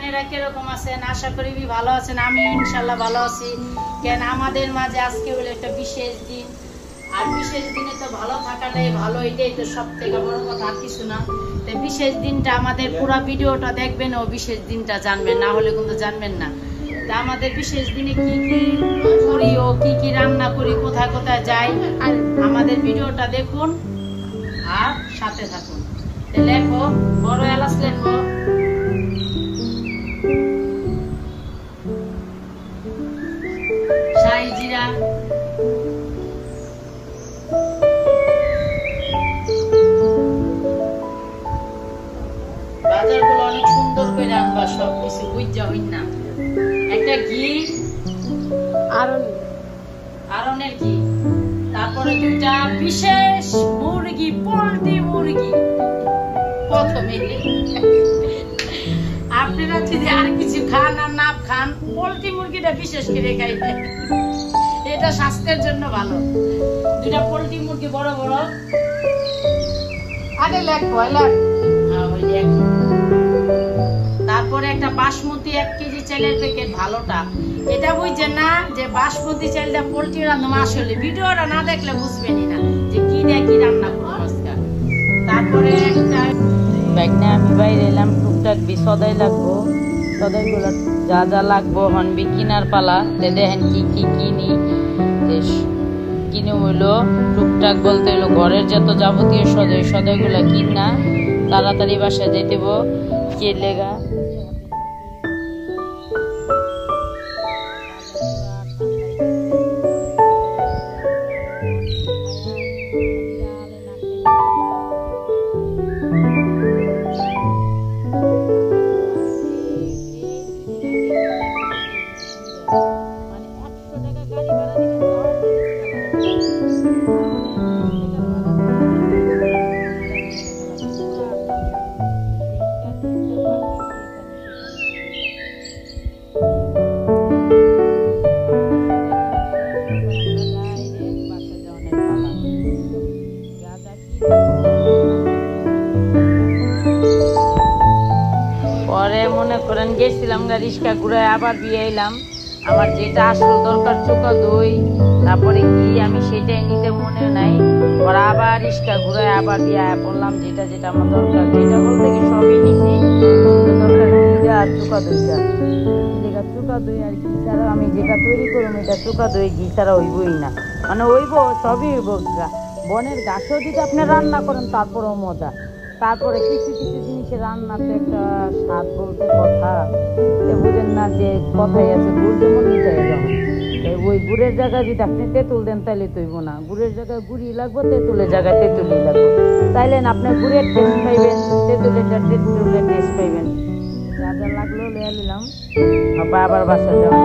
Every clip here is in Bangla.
আপনারা কিরকম আছেন? আশা করি ভালো আছেন। আমি ইনশাল্লাহ ভালো আছি। কেন আমাদের মাঝে আজকে হলো একটা বিশেষ দিন, আর বিশেষ দিনে তো ভালো থাকাটাই ভালো, এটাই তো সব থেকে বড় কথা, আর কিছু না। তো বিশেষ দিনটা আমাদের পুরো ভিডিওটা দেখবেন ও বিশেষ দিনটা জানবেন, না হলে কিন্তু জানবেন না। তা আমাদের বিশেষ দিনে কি কি করি ও কি কি রান্না করি, কোথায় কোথায় যাই, আর আমাদের ভিডিওটা দেখুন আর সাথে থাকুন। লেখো বড় এলাচ, লেখো শাহি জিরা, বাজারগুলো অনেক সুন্দর করে আনবা, সবকিছু বুঝা হইন না। একটা ঘি, আরনের ঘি, তারপরে দুইটা বিশেষ মুরগি, পোল্ট্রি মুরগি। প্রথমে আপনারা যদি আর কিছু খান আর না খান, পোল্ট্রি মুরগিটা বিশেষ করে খাইবে, এটা স্বাস্থ্যের জন্য ভালো। দুইটা পোল্ট্রি মুরগি বড় বড়, আগে লেখো, তারপরে একটা বাসমতি 1 কেজি চালের প্যাকেট, ভালোটা। এটা বুঝছেন না যে বাসমতি চালটা পোল্ট্রি রান্না, আসলে ভিডিওটা না দেখলে বুঝবেনই না যে কি দিয়ে কি রান্না করবো আজকে। তারপরে একটা বাইকনা আমি বাইরে এলাম, টুকটাক সদাই লাগবো, সদাইগুলো যা যা লাগবো হনবি কিনার পালা। দেখেন কি কি কিনি, কিনে হইলো টুকটাক বলতে হইলো ঘরের যত যাবতীয় সদাইগুলো কিনা তাড়াতাড়ি বাসায় যেতে দেবো কে লেগা। গেছিলাম রিস্কা ঘুরায়, আবার বিয়ে এলাম। আমার যেটা আসল দরকার চোকা দই, তারপরে কি আমি সেটাই নিতে মনে নাই, ওরা আবার রিস্কা ঘুরায় আবার বিয়ে বললাম যেটা যেটা আমার দরকার, যেটা বলতে কি সবই নিছি দরকার, ঘিটা আর চোকা দইটা। চোকা দই আর ঘি ছাড়া আমি যেটা তৈরি করবো এটা চোকা দই ঘি ছাড়া হইবই না, মানে হইব সবই হইব। বনের গাছও যদি আপনি রান্না করেন তারপরেও মজা। তারপরে কিছু কিছু জিনিসের রান্না তো একটা স্বাদ বলতে কথা, বুঝেন না যে কথাই আছে, গুড় যেমন মিটাই যেমন, ওই গুড়ের জায়গায় যদি আপনি তেঁতুল দেন তাইলে তৈব না, গুড়ের জায়গায় গুড়ি লাগবে, তেঁতুলের জায়গায় তেঁতুলি লাগবে, তাইলে আপনি গুড়ের টেস্ট পাইবেন, তেঁতুলের টেস্ট পাইবেন। যা যা লাগলো লইয়া নিলাম, আবার বাসা যাওয়া।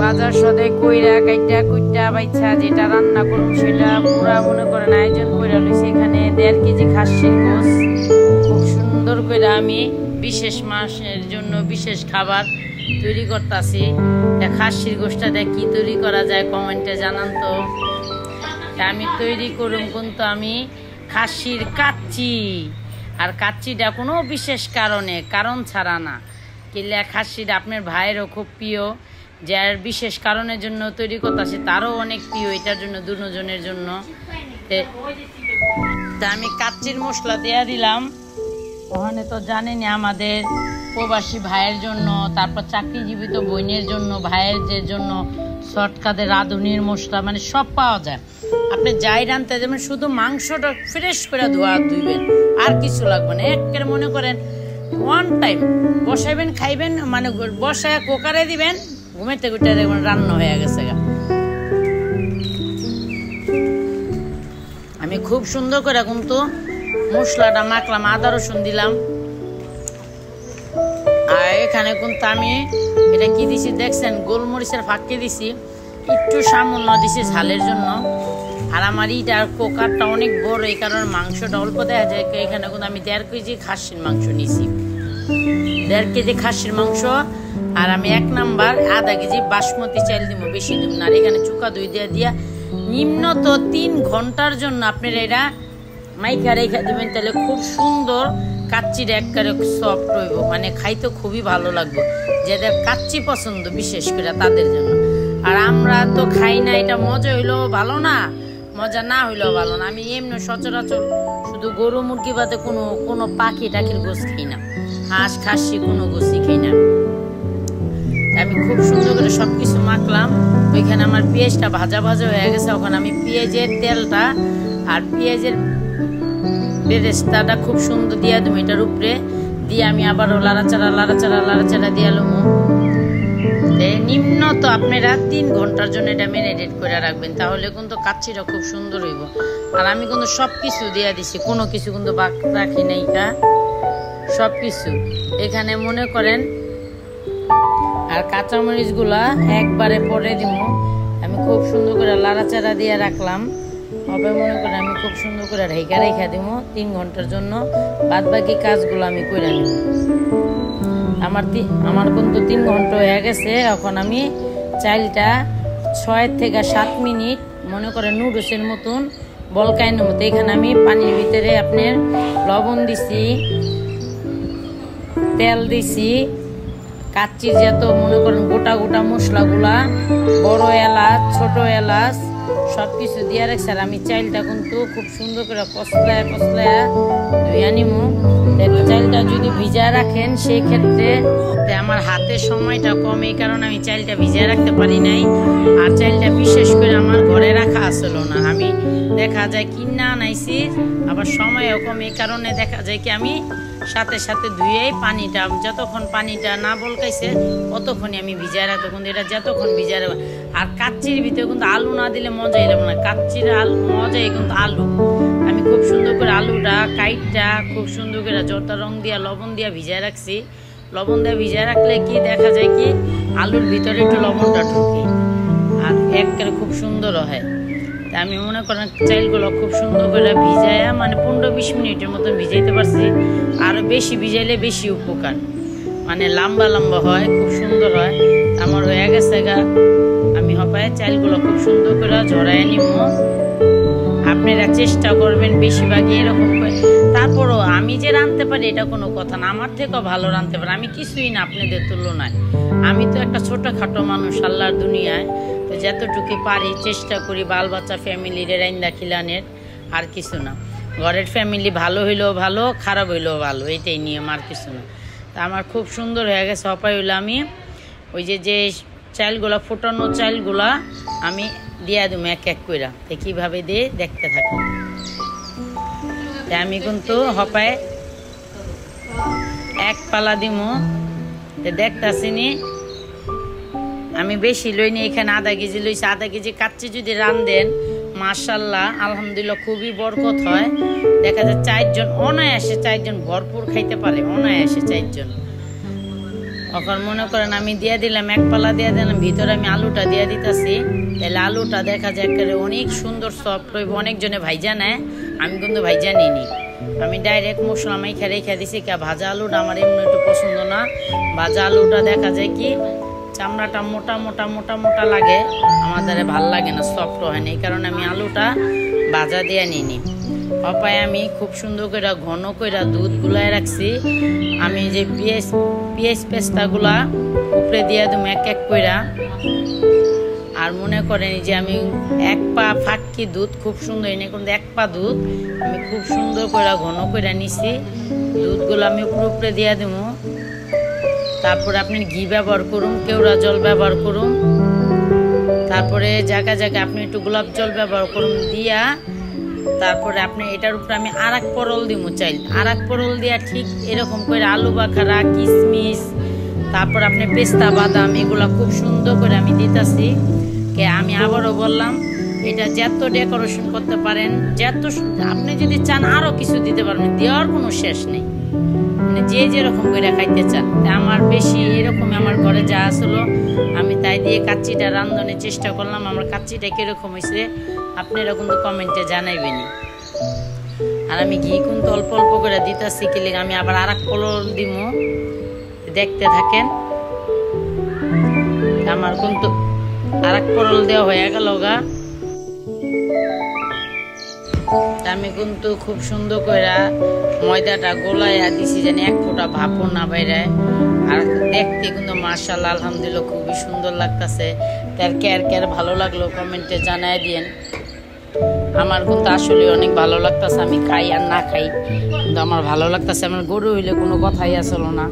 বাজার সদাই কইরা কাইটা কুইটা বাইছা যেটা রান্না করুন সেটা পুরা মনে করেন আয়োজন করে লইছি। এখানে 1.5 কেজি খাসির গোস, খুব সুন্দর করে আমি বিশেষ মাসের জন্য বিশেষ খাবার তৈরি করতেছি। খাসির গোসটা দিয়ে কি তৈরি করা যায় কমেন্টে জানান তো। আমি তৈরি করুন কিন্তু আমি খাসির কাচ্চি, আর কাচ্চিটা কোনো বিশেষ কারণ ছাড়া না, কিলা খাসিটা আপনার ভাইয়েরও খুব প্রিয়, যার বিশেষ কারণের জন্য তৈরি করতেছে তারও অনেক প্রিয়, এটার জন্য দুজনের জন্য। তা আমি কাচ্চির মশলা দেয়া দিলাম। ওখানে তো জানেনি আমাদের প্রবাসী ভাইয়ের জন্য, তারপর চাকরিজীবিত বোনের জন্য, ভাইয়ের যে জন্য শর্টকাটে রাঁধুনির মশলা মানে সব পাওয়া যায়। আপনি যাই রাঁধতে যাবেন শুধু মাংসটা ফ্রেশ করে ধুইবেন, আর কিছু লাগবে না। একের মনে করেন 1 টাইম বসাইবেন, খাইবেন, মানে বসায় কুকারে দিবেন, ঘুমেতে ঘুরতে দেখবেন রান্না হয়ে গেছে। আমি খুব সুন্দর করে কিন্তু মশলাটা মাখলাম, আদা রসুন দিলাম, আর এখানে কিন্তু আমি এটা কি দিছি দেখছেন, গোলমরিচের ফাঁকি দিছি, একটু সামান্য দিছি ঝালের জন্য। আর আমার এইটার কুকারটা অনেক বড়, এই কারণে মাংসটা অল্প দেখা যায়। এখানে কিন্তু আমি 1.5 কেজি খাসির মাংস নিছি, 1.5 কেজি খাসির মাংস। আর আমি 1 নাম্বার 1/2 কেজি বাসমতি চাল দিব, বেশি দিব না। আর এখানে চুকা দই দিয়া নিম্নত 3 ঘন্টার জন্য আপনারা এটা মাইখা রেখা দিবেন, তাহলে খুব সুন্দর কাচ্চির একবারে সফট হইব, মানে খাইতে খুবই ভালো লাগবে। যাদের কাচ্চি পছন্দ বিশেষ করে তাদের জন্য। আর আমরা তো খাই না, এটা মজা হইলেও ভালো না, মজা না হইলেও ভালো না। আমি এমনি সচরাচর শুধু গরু মুরগি বাদে কোনো পাখি টাখির গোস খাই না, হাঁস খাসি কোনো গোসই খাই না। আমি খুব সুন্দর করে সব কিছু মাখলাম। ওইখানে আমার পেঁয়াজটা ভাজা ভাজা হয়ে গেছে। ওখানে আমি পেঁয়াজের তেলটা আর পেঁয়াজের বেরেস্তাটা খুব সুন্দর দিয়ে দেবো এটার উপরে দিয়ে আমি আবারও লাড়াচাড়া দিয়ে লমু। নিম্নত আপনারা 3 ঘন্টার জন্য এটা ম্যারিনেট করে রাখবেন, তাহলে কিন্তু কাচ্চিটা খুব সুন্দর হইব। আর আমি কিন্তু সব কিছু দিয়ে দিছি, কোনো কিছু কিন্তু বাদ রাখি নাই, সব কিছু এখানে মনে করেন। আর কাঁচামরিচ গুলা একবারে পরে দিব। আমি খুব সুন্দর করে লাড়াচাড়া দিয়ে রাখলাম। হবে মনে করে আমি খুব সুন্দর করে রেখা দিব 3 ঘন্টার জন্য। বাদ বাকি কাজগুলো আমি করে নিব। আমার কিন্তু 3 ঘন্টা হয়ে গেছে। এখন আমি চালটা 6 থেকে 7 মিনিট মনে করে নুডলসের মতন বলকাইনের মতো। এখানে আমি পানির ভিতরে আপনার লবণ দিছি, তেল দিছি, কাচ্চির যত মনে করেন গোটা গোটা মশলাগুলা, বড় এলাচ ছোট এলাচ সব কিছু দিয়ে রাখছি। আর আমি চালটা কিন্তু খুব সুন্দর করে কষলায় ধুয়ে নিমু। চালটা যদি ভিজা রাখেন সেই ক্ষেত্রে আমার হাতের সময়টা কম, এই কারণে আমি চালটা ভিজা রাখতে পারি নাই। আর চালটা বিশেষ করে আমার ঘরে রাখা আসলো না, আমি দেখা যায় কিনা আনাইছি, আবার সময়ও কম, এই কারণে দেখা যায় কি আমি সাথে সাথে ধুয়েই পানিটা, যতক্ষণ পানিটা না বলকাইছে ততক্ষণই আমি ভিজায় রাখবো। কিন্তু এটা যতক্ষণ ভিজায় রাখবো। আর কাচ্চির ভিতরে কিন্তু আলু না দিলে মজাই লাগবে না, কাচ্চির মজাই কিন্তু আলু। আমি খুব সুন্দর করে আলুটা কাইটটা খুব সুন্দর করে জর্দা রং দিয়া লবণ দিয়া ভিজায় রাখছি। লবণ দিয়ে ভিজায় রাখলে কি দেখা যায় কি আলুর ভিতরে একটু লবণটা ঢুকে আর একবারে খুব সুন্দর হয়। আমি মনে করেন চাইলগুলো খুব সুন্দর করে ভিজাইয়া মানে 15-20 মিনিটের মতো ভিজাইতে পারছি। আরও বেশি ভিজাইলে বেশি উপকার, মানে লম্বা লম্বা হয়, খুব সুন্দর হয়। আমার হয়ে গেছে গা। আমি হপায় চাইলগুলো খুব সুন্দর করে ঝরাই নিব। আপনারা চেষ্টা করবেন বেশিরভাগই এরকম করে। তারপরও আমি যে রাঁধতে পারি এটা কোনো কথা না, আমার থেকেও ভালো রাঁধতে পারি। আমি কিছুই না আপনাদের তুলনায়। আমি তো একটা ছোটোখাটো মানুষ আল্লাহর দুনিয়ায়। তো যতটুকু পারি চেষ্টা করি বাল বাচ্চা ফ্যামিলির রাইন্দা খিলানের, আর কিছু না। ঘরের ফ্যামিলি ভালো হইলেও ভালো, খারাপ হইলেও ভালো, এইটাই নিয়ম, আর কিছু না। তা আমার খুব সুন্দর হয়ে গেছে। হপাই হইলো আমি ওই যে চালগুলা ফুটানো চালগুলা আমি দিয়া দেবো এক এক করে। তো কীভাবে দিয়ে দেখতে থাকো। আমি কিন্তু হপায় এক পালা দিমু, দেখতেছি নি আমি বেশি লইনি। এখানে আধা কেজি লইছি। আধা কেজি কাচ্চি যদি রান্ধেন মাশাআল্লাহ আলহামদুলিল্লাহ খুবই বরকত হয়। দেখা যায় 4 জন অনায়াসে, 4 জন ভরপুর খাইতে পারে অনায়াসে 4 জন। এখন মনে করেন আমি দিয়ে দিলাম এক পালা দিয়ে দিলাম, ভিতরে আমি আলুটা দিয়ে দিতেছি। তাহলে আলুটা দেখা যায় একেবারে অনেক সুন্দর সফট হইব। অনেকজনে ভাইজা নেয়, আমি কিন্তু ভাইজা নিইনি। আমি ডাইরেক্ট মশলা মাইখা রেখে দিছি। ভাজা আলুটা আমার এমনি একটু পছন্দ না। ভাজা আলুটা দেখা যায় কি চামড়াটা মোটা মোটা মোটা মোটা লাগে, আমাদের ভাল লাগে না, সফট হয় না। এই কারণে আমি আলুটা ভাজা দিয়ে নিইনি। অপায় আমি খুব সুন্দর করে ঘন করে দুধ গুলায় রাখছি। আমি যে পেঁয়াজ পেস্তাগুলা উপরে দিয়ে দেবো এক এক করে। আর মনে করেন যে আমি 1 পা ফাঁকি দুধ খুব সুন্দর এনে কিন্তু 1 পা দুধ আমি খুব সুন্দর করে ঘন করে নিছি। দুধগুলো আমি উপরে দিয়ে দেবো। তারপরে আপনি ঘি ব্যবহার করুন, কেওড়া জল ব্যবহার করুন। তারপরে জায়গায় জায়গায় আপনি একটু গোলাপ জল ব্যবহার করুন দিয়া। তারপরে আপনি এটার উপরে আমি আরেক পরল দিব চাইল। আরেক পরল দিয়া ঠিক এরকম করে আলু বাখারা, কিশমিশ, তারপর আপনি পেস্তা বাদাম এগুলা খুব সুন্দর করে আমি দিতেছি। আমি আবারও বললাম এটা যত ডেকোরেশন করতে পারেন, যত আপনি যদি চান আরো কিছু দিতে পারবেন, দেওয়ার কোনো শেষ নেই। মানে যে যেরকম করে খাইতে চান। আমার বেশি এরকম আমার ঘরে যা আসলো আমি তাই দিয়ে কাচ্চিটা রান্ধনের চেষ্টা করলাম। আমার কাচ্চিটা কিরকম হয়েছে আপনারা কিন্তু কমেন্টে জানাইবেনি। আর আমি ঘি কিন্তু অল্প অল্প করে দিতেছি, কিলে আমি আবার আরেক পলল দিব, দেখতে থাকেন। আমার কিন্তু আরেক পরল দেওয়া হয়ে গেল গা। আমি কিন্তু খুব সুন্দর করে ময়দাটা গোলাইয়া দিছি জানি এক ফোঁটা ভাপও না বাইরে। আর দেখতে কিন্তু মাশাআল্লাহ আলহামদুলিল্লাহ খুবই সুন্দর লাগতেছে। তার কেয়ার ভালো লাগলো কমেন্টে জানাই দিয়েন। আমার কিন্তু আসলে অনেক ভালো লাগতেছে, আমি খাই আর না খাই কিন্তু আমার ভালো লাগতেছে। আমার গরু হইলে কোনো কথাই আসলো না,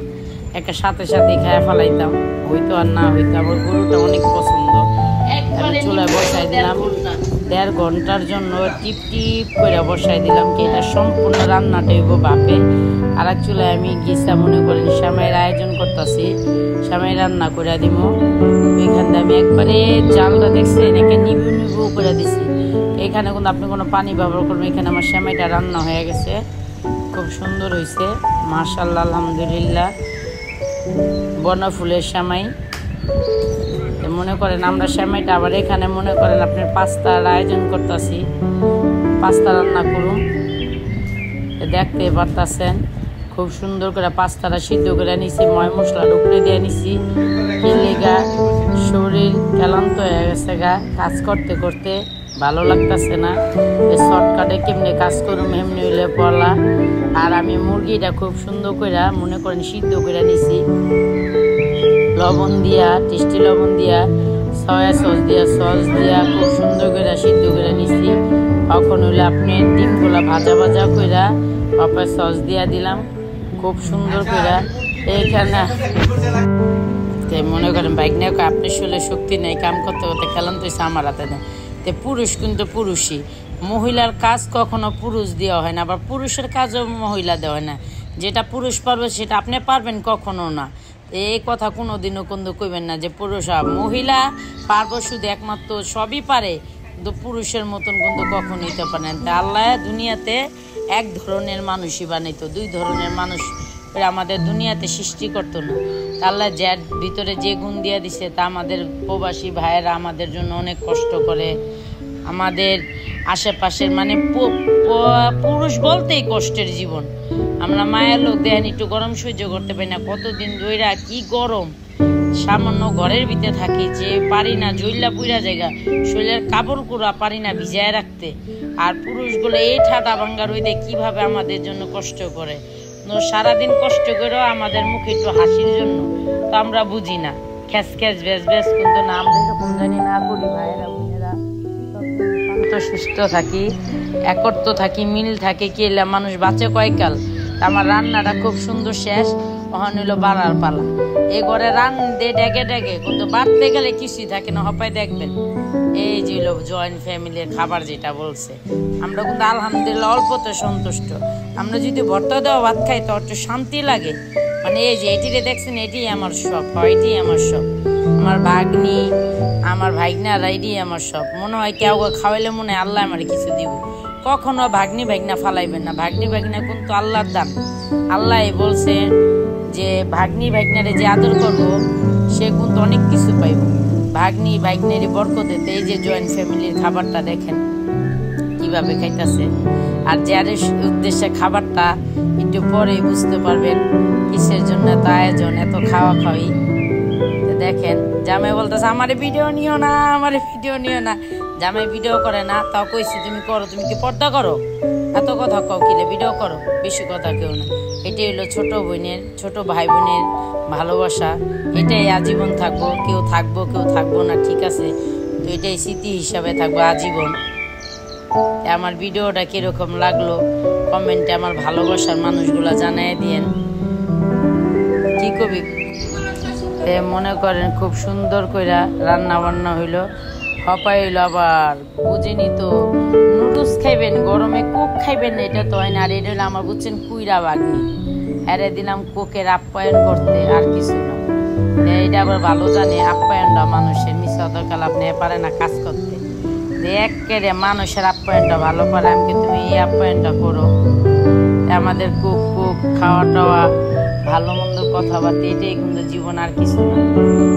একটা সাথে সাথে খাইয়া ফেলাইতাম, হইতো আর না হইতো। আমার গরুটা অনেক পছন্দ। চুলায় বসাই দিলাম 1.5 ঘন্টার জন্য, টিপ টিপ করে বসাই দিলাম কি এটা সম্পূর্ণ রান্নাটা হইব বাপে। আর এক চুলায় আমি গিয়েছি মনে করেন সেমাইয়ের আয়োজন করতেছি, সেমাই রান্না করে দিব। ওইখান থেকে আমি একবারে জালটা দেখছি এনাকে নিবু নিবু করে দিছি। এখানে কিন্তু আপনি কোনো পানি ব্যবহার করবেন। এখানে আমার সেমাইটা রান্না হয়ে গেছে, খুব সুন্দর হয়েছে মাশাআল্লাহ আলহামদুলিল্লাহ। বনফুলের সেমাই মনে করেন আমরা সেমাইটা আবার এখানে মনে করেন আপনার পাস্তার আয়োজন করতেছি, পাস্তা রান্না করুন। দেখতে পারতেছেন খুব সুন্দর করে পাস্তাটা সিদ্ধ করে নিছি, ময় মশলা উপরে দিয়ে নিছি। কিলেগা শরীর ক্লান্ত হয়ে গেছে গা, কাজ করতে করতে ভালো লাগতেছে না। শর্টকাটে কেমনি কাজ করুম এমনি হইলে পড়লা। আর আমি মুরগিটা খুব সুন্দর করে মনে করেন সিদ্ধ করে নিছি, লবণ দিয়া, টেস্টি লবণ দিয়া, সয়া সস দিয়া খুব সুন্দর করে সিদ্ধ করে নিছি। তখন হইলে আপনি ডিমগুলা ভাজা ভাজা করে তারপর সস দিয়া দিলাম খুব সুন্দর করে। এইখানে মনে করেন বাইক নিয়ে আপনি শুলে শক্তি নেই, কাম করতে করতে খেলাম তো আমার হাতে নেই। তো পুরুষ কিন্তু পুরুষই, মহিলার কাজ কখনো পুরুষ দেওয়া হয় না, আবার পুরুষের কাজও মহিলা দেওয়া হয় না। যেটা পুরুষ পারবে সেটা আপনি পারবেন কখনো না। এই কথা কোনোদিনও কিন্তু কইবেন না যে পুরুষ মহিলা পারবো শুধু একমাত্র, সবই পারে কিন্তু পুরুষের মতন কিন্তু কখনো নিতে পারেন। তা আল্লাহ দুনিয়াতে এক ধরনের মানুষই বানাইতো, 2 ধরনের মানুষ আমাদের দুনিয়াতে সৃষ্টি করতো না। আল্লাহ যার ভিতরে যে গুণ দিয়ে দিছে তা আমাদের প্রবাসী ভাইয়েরা আমাদের জন্য অনেক কষ্ট করে। আমাদের আশেপাশের মানে পুরুষ বলতেই কষ্টের জীবন। আমরা মায়ের লোক দেখেন একটু গরম সহ্য করতে পারি না, কতদিন ধইরা কি গরম, সামান্য ঘরের ভিতরে থাকি যে পারি না, জইলা পুইরা জায়গা শরীরের কাপড় কুড়া পারি না ভিজায় রাখতে। আর পুরুষগুলো এই ঠাডা ভাঙ্গা রইদে কিভাবে আমাদের জন্য কষ্ট করে, সারাদিন কষ্ট করেও আমাদের মুখে একটু হাসির জন্য তো আমরা বুঝি না, খ্যাস খ্যাস ব্যাস ব্যাস কিন্তু না আমরা এরকম জানি না করি। ভাইয়েরা বোনেরা শান্ত সুস্থ থাকি, একত্র থাকি, মিল থাকে, কি মানুষ বাঁচে কয়কাল। আমার রান্নাটা খুব সুন্দর শেষ, ওখান হইলো বাড়ার পালা। এই ঘরে রান দিয়ে ডেকে ডেকে কিন্তু বাড়তে গেলে কিছুই থাকে না, হপাই দেখবেন এই যে জয়েন্ট ফ্যামিলির খাবার যেটা বলছে। আমরা কিন্তু আলহামদুলিল্লাহ অল্পতে সন্তুষ্ট। আমরা যদি ভর্তা দেওয়া ভাত খাই তো একটু শান্তি লাগে, মানে এই যে এটিরে দেখছেন এটি আমার সব, এটি আমার সব, আমার ভাগ্নি আমার ভাইগনারা এটি আমার সব। মনে হয় কেউ খাওয়াইলে মনে হয় আল্লাহ আমার কিছু দিব। কখনো ভাগ্নি ভাগনা ফালাইবেন না, ভাগ্নি ভাগনা কিন্তু আল্লাহর দান। আল্লাহ বলছে যে ভাগ্নি ভাগনারে যে আদর করবো সে কিন্তু অনেক কিছু পাইব। ভাগ্নি ভাগ্নের বরকতে এই যে জয়েন্ট ফ্যামিলির খাবারটা দেখেন কিভাবে খাইতেছে। আর যার উদ্দেশ্যে খাবারটা একটু পরেই বুঝতে পারবেন কিসের জন্য এত আয়োজন, এত খাওয়া খাওয়ি। দেখেন জামাই বলতেছে আমার ভিডিও নিও না, আমার ভিডিও নিও না। জামাই ভিডিও করে না, তাও কইছি তুমি করো, তুমি কি পর্দা করো, এত কথা কও কিলে, ভিডিও করো, বেশি কথা কেউ না। এটাই হলো ছোট বোনের, ছোট ভাই বোনের ভালোবাসা। এটাই আজীবন থাকবো, কেউ থাকবো কেউ থাকবো না, ঠিক আছে। তো এটাই স্মৃতি হিসাবে থাকবো আজীবন। আমার ভিডিওটা কিরকম লাগলো কমেন্টে আমার ভালোবাসার মানুষগুলা জানাই দিয়েন। কি কবি মনে করেন খুব সুন্দর কইরা রান্না বান্না হইলো, হপাই হইলো। আবার বুঝিনি তো নুডলস খাইবেন গরমে, কোক খাইবেন না, এটা তো হয় না। আর এটা হলো আমার বুঝছেন কুইরা বাগনি, এরে দিলাম কোকের আপ্যায়ন করতে, আর কিছু না। এটা আবার ভালো জানে আপ্যায়নটা মানুষের, মিশা কাল আপনি পারে না কাজ করতে, একেবারে মানুষের আপ্যায়নটা ভালো পারে। আমি তুমি এই আপ্যায়নটা করো, আমাদের কুক কুক খাওয়া টাওয়া ভালো মন্দ কথাবার্তা, এটাই কিন্তু জীবন, আর কিছু না।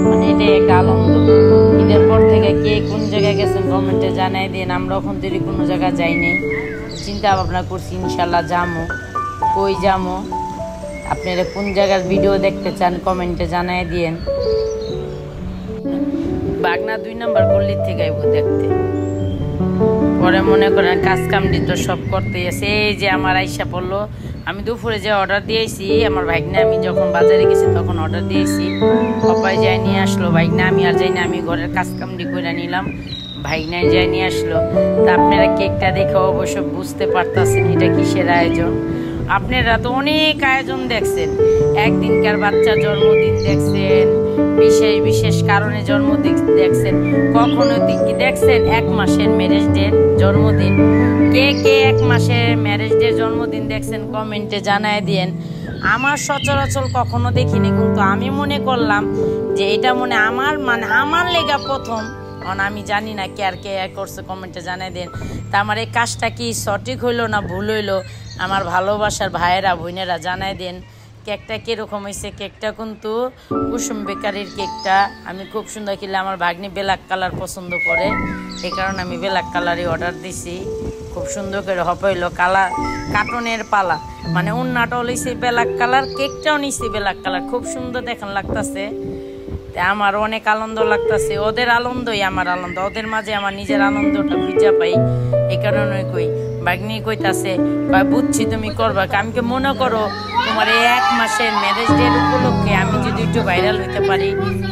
মানে এটাই একটা আনন্দ। ঈদের পর থেকে কে কোন জায়গায় গেছেন কমেন্টে জানাই দিন। আমরা ওখান থেকে কোনো জায়গায় যাইনি, চিন্তা ভাবনা করছি ইনশাল্লাহ যামো। কই যামো, আপনারা কোন জায়গার ভিডিও দেখতে চান কমেন্টে জানাই দিয়েন। বাগনা 2 নম্বর গল্লির থেকে আইব দেখতে। মনে করেন কাজ কামড়ি তো সব করতে আছে। এই যে আমার আইসা পড়লো, আমি দুপুরে যে অর্ডার দিয়েছি আমার ভাইগনা, আমি যখন বাজারে গেছি তখন অর্ডার দিয়েছি, সবাই যাই নিয়ে আসলো। ভাইগনা আমি আর যাই না, আমি ঘরের কাজ কামড়ি করে নিলাম, ভাইগনাই যাই নিয়ে আসলো। তা আপনারা কেকটা দেখে অবশ্য বুঝতে পারতেছেন এটা কিসের আয়োজন। আপনারা তো অনেক আয়োজন দেখছেন, একদিনকার বাচ্চা জন্মদিন দেখছেন, বিশেষ বিশেষ কারণে জন্মদিন দেখছেন, কখনো কি দেখছেন 1 মাসের ম্যারেজ ডের জন্মদিন? কে কে 1 মাসের ম্যারেজ ডের জন্মদিন দেখছেন কমেন্টে জানায় দিয়েন। আমার সচরাচর কখনো দেখিনি, কিন্তু আমি মনে করলাম যে এটা আমার লেগা প্রথম। কারণ আমি জানি না কে আর করছে, কমেন্টে জানাই দেন। তা আমার এই কাজটা কি সঠিক হইলো না ভুল হইলো, আমার ভালোবাসার ভাইয়েরা বোনেরা জানাই দেন। কেকটা কীরকম হয়েছে? কেকটা কিন্তু কুসুম বেকারির কেকটা, আমি খুব সুন্দর খেলে আমার ভাগ্নি ব্ল্যাক কালার পছন্দ করে, এই কারণে আমি ব্ল্যাক কালারই অর্ডার দিছি। খুব সুন্দর করে হইলো কালার, কার্টনের পালা, মানে উন্নাটাও লইছে ব্ল্যাক কালার, কেকটাও নিছি ব্ল্যাক কালার, খুব সুন্দর দেখান লাগতেছে। আমার অনেক আনন্দ লাগতেছে, ওদের আনন্দই আমার আনন্দ, ওদের মাঝে আমার নিজের আনন্দটা খুঁজে পাই। এই কারণে কই ভাগ্নি কইতাছে, বুঝছি তুমি করবা, আমি মনে করো তোমার এই 1 মাসের ম্যারেজ ডে উপলক্ষে আমি যদি একটু ভাইরাল হইতে পারি,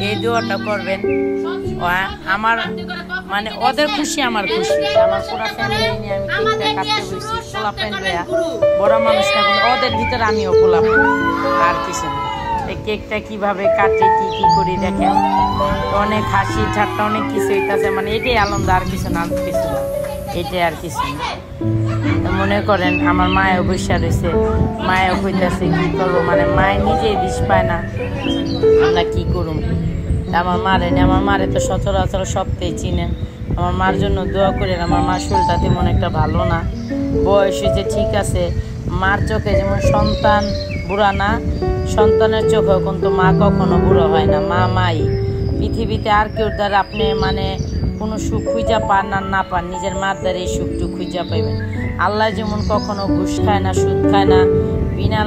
এই দোয়াটা করবেন। আমার মানে ওদের খুশি আমার খুশি, আমার পুরা ফ্যামিলি নিয়ে আমি কেকটা কাটতে বসছি, পোলা প্যান লইয়া, বড় মানুষ না ওদের ভিতরে আমিও পোলা প্যান, আর কিছু না। এই কেকটা কিভাবে কাটে কি কি করি দেখেন, অনেক হাসি ঠাট্টা অনেক কিছু হইতেছে, মানে এটাই আনন্দ, আর কিছু না, কিছু না, এটাই আর কিছু না। মনে করেন আমার মায়েও বসে রয়েছে, মায়েও কইতেছে কি করবো, মানে মায়ের নিজেই দিস পায় না, আমরা কি করুম। আমার মারে তো সচরাচর সবটাই চিনেন, আমার মার জন্য দোয়া করেন। আমার মার শরীরটা তেমন একটা ভালো না, বয়স হয়েছে ঠিক আছে, মার চোখে যেমন সন্তান বুড়া না, সন্তানের চোখেও কিন্তু মা কখনো বুড়ো হয় না, মা মাই। পৃথিবীতে আর কেউ দ্বারা আপনি মানে কোনো সুখ খুঁজা পান না পান, নিজের মার দ্বারা এই সুখটুক খুঁজা পাইবেন। আল্লাহ যেমন কখনো ঘুষ খায় না, সুদ খায় না, বিনা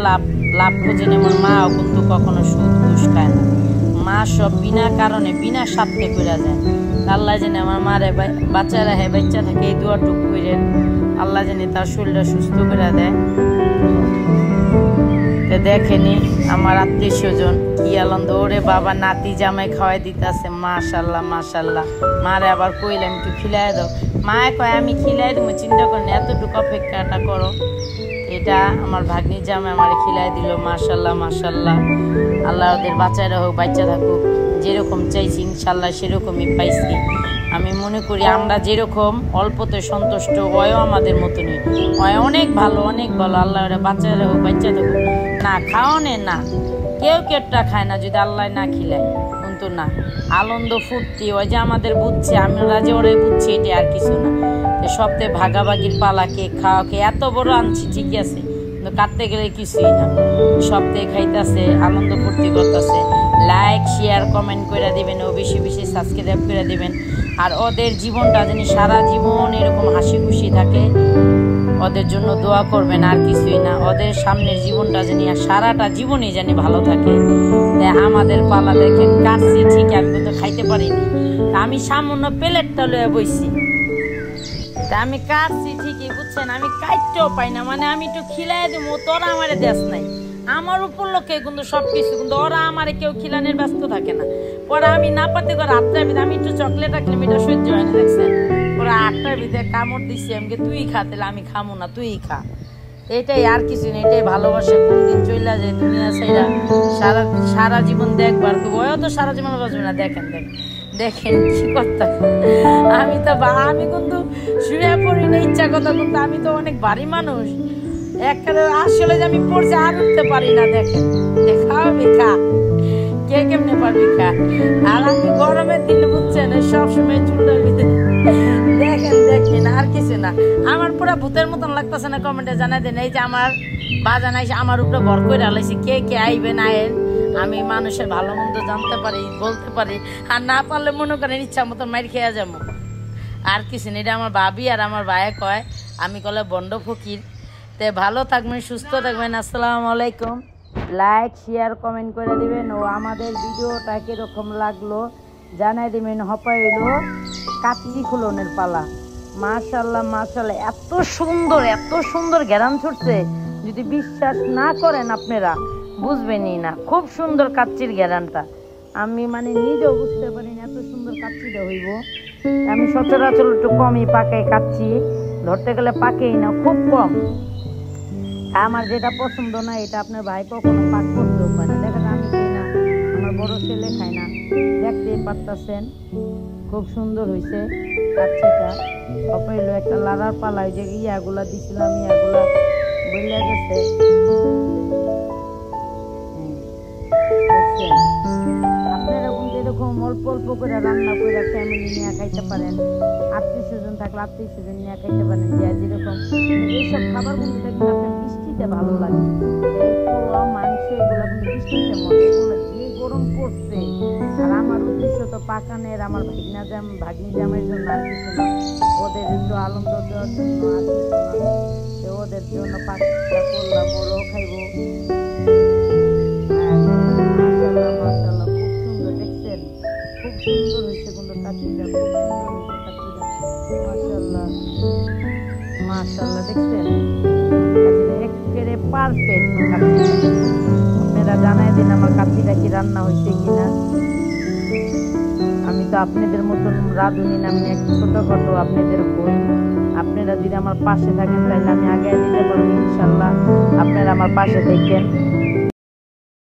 লাভ খোঁজেন, এমন মাও কিন্তু কখনো সুদ ঘুষ খায় না। মা সব বিনা কারণে বিনা স্বার্থে করে যায়। আল্লাহ জানে আমার মারে বাচ্চারা বাচ্চা থাকে, এই দোয়াটুক করেন, আল্লাহ জানে তার শরীরটা সুস্থ করে দেয়। দেখেনি আমার আত্মীয় স্বজন কি আনন্দ, ওরে বাবা নাতি জামাই খাওয়াই দিতেছে, মাশাল্লাহ মাশাল্লাহ। মারে আবার কইলাম একটু খিলাই দাও, মায়ে কয় আমি খিলাই দেবো, চিন্তা করেন এতটুকু অপেক্ষাটা করো। এটা আমার ভাগ্নির জামাই আমার খিলাই দিল, মাশাল্লাহ মাশাল্লাহ। আল্লাহ ওদের বাচ্চারা হোক, বাচ্চা থাকুক, যেরকম চাইছি ইনশাল্লাহ সেরকমই পাইছি। আমি মনে করি আমরা যেরকম অল্পতে সন্তুষ্ট, ওয়ও আমাদের মতনই, ওয় অনেক ভালো আল্লাহ ওরা বাচ্চারা হোক, বাচ্চা থাকুক। না খাওয়ানে না, কেউ কেউটা খায় না যদি আল্লাহ না খিলায়, কিন্তু না আনন্দ ফুর্তি, ওই যে আমাদের বুঝছে, আমরা যে ওরাই বুঝছি, এটা আর কিছু না। সপ্তাহে ভাগাভাগির পালা, কেক খাওয়াকে এত বড় আনছি ঠিকই আছে, কিন্তু কাটতে গেলে কিছুই না, সপ্তাহে খাইতেছে, আনন্দ ফুর্তি করতেছে। লাইক শেয়ার কমেন্ট করে দিবেন ও বেশি বেশি সাবস্ক্রাইব করে দিবেন। আর ওদের জীবনটা যেন সারা জীবন এরকম হাসি খুশি থাকে, ওদের জন্য দোয়া করবেন, আর কিছুই না। ওদের সামনের জীবনটা জানি সারাটা জীবনই জানি ভালো থাকে। আমাদের পালা দেখেন কাটছি ঠিক, আমি কিন্তু খাইতে পারিনি, আমি সামান্য প্লেটটা লয়ে বইছি, তা আমি কাটছি ঠিকই বুঝছেন, আমি কাটতেও পাই না, মানে আমি একটু খিলাই দেবো, তোরা আমারে দেশ নাই, আমার উপলক্ষে কিন্তু সবকিছু, কিন্তু ওরা আমারে কেউ খিলানের ব্যস্ত থাকে না। পরে আমি না পাতে করে 8টার ভিতরে আমি একটু চকলেট রাখলাম, এটা সহ্য হয় না দেখছেন, ওরা 8টার ভিতরে কামড় দিচ্ছি, আমাকে তুই খা, তাহলে আমি খামো না, তুই খা। এটাই আর কিছু না, এটাই ভালোবাসা। কোন দিন চলে যায় দুনিয়া ছেড়া, সারা জীবন দেখবার, ওয়ও তো সারা জীবন বাঁচবে না। দেখেন কি করতে, আমি কিন্তু শুয়ে পড়ি না ইচ্ছা কথা, কিন্তু আমি তো অনেক ভারী মানুষ, আসলে যে আমি পড়ছি আর উঠতে পারি না। দেখেন খাওয়াবি খা, কে কেমনে পারবি খা। আর আমি গরমের দিনে বুঝছেন সবসময় চুলটার ভিতরে দেখেন আর কিছু না। আমার পুরো ভূতের মতন লাগতেছে না, কমেন্টে জানাই দেন। এই যে আমার বাজান আইসে আমার উপরে ভর করে আলাইছে, কে কে আইবেন আয়েন, আমি মানুষের ভালো মন্দ জানতে পারি, বলতে পারি, আর না পারলে মনে করেন ইচ্ছা মতন মাইর খেয়ে যাবো, আর কিছু না। এটা আমার ভাবি আর আমার ভাইয়ে কয়, আমি কলে বন্ড ফকির। তে ভালো থাকবেন, সুস্থ থাকবেন, আসসালামু আলাইকুম। লাইক শেয়ার কমেন্ট করে দিবেন, ও আমাদের ভিডিওটা কিরকম লাগলো জানাই দিবেন। হপাই হইল কাচি খুলনের পালা, মাশাআল্লাহ মাশাআল্লাহ, এত সুন্দর ঘ্রাণ ছুটছে, যদি বিশ্বাস না করেন আপনারা বুঝবেনই না। খুব সুন্দর কাচ্চির ঘ্রাণটা, আমি মানে নিজেও বুঝতে পারি না এত সুন্দর কাচ্চিটা হইব। আমি সচরাচর একটু কমই পাকাই কাচ্চি, ধরতে গেলে পাকেই না, খুব কম। আমার যেটা পছন্দ না এটা আপনার ভাই কখনো পাক করতেও পারে না। দেখা যায় আমি খাই না, আমার বড় ছেলে খায় না, দেখতেই পারতেছেন। খুব সুন্দর হয়েছে কাচ্চিটা। হলো একটা লাড়ার পালা, ওই যে ইয়াগুলা দিছিলাম, ইয়াগুলা বইলা গেছে। আপনারা কিন্তু এরকম অল্প অল্প করে রান্না করে ফ্যামিলি নিয়ে খাইতে পারেন, আত্মীয় স্বজন থাকলে আত্মীয় স্বজন নিয়ে খাইতে পারেন। যে যেরকম এইসব খাবার কিন্তু দেখবেন আপনার বৃষ্টিতে ভালো লাগে। পোয়া মাংস এগুলো কিন্তু বৃষ্টিতে মজা, এগুলো যে গরম পড়ছে। আর আমার উদ্দেশ্য তো পাকানের, আমার ভাগ্নি জামাইয়ের জন্য আর কিছু না, ওদের একটু আনন্দ দেওয়ার জন্য আর কিছু না। ওদের জন্য পাকটা করলাম, ওরাও খাইব। মাশাআল্লাহ খুব সুন্দর, দেখছেন খুব সুন্দর হয়েছে কিন্তু কাচ্চিটা, খুব সুন্দর হয়েছে কাচ্চিটা। মাশাআল্লাহ মাশাআল্লাহ, দেখছেন একেবারে পারফেক্ট কাচ্চিটা। আপনারা জানাই দিন আমার কাচ্চিটা কি রান্না হয়েছে কিনা। আমি তো আপনাদের মতন রাঁধুনি না, আমি এক ছোটখাটো আপনাদের বই। আপনারা যদি আমার পাশে থাকেন তাহলে আমি আগে দিতে পারবো ইনশাল্লাহ। আপনারা আমার পাশে থাকেন।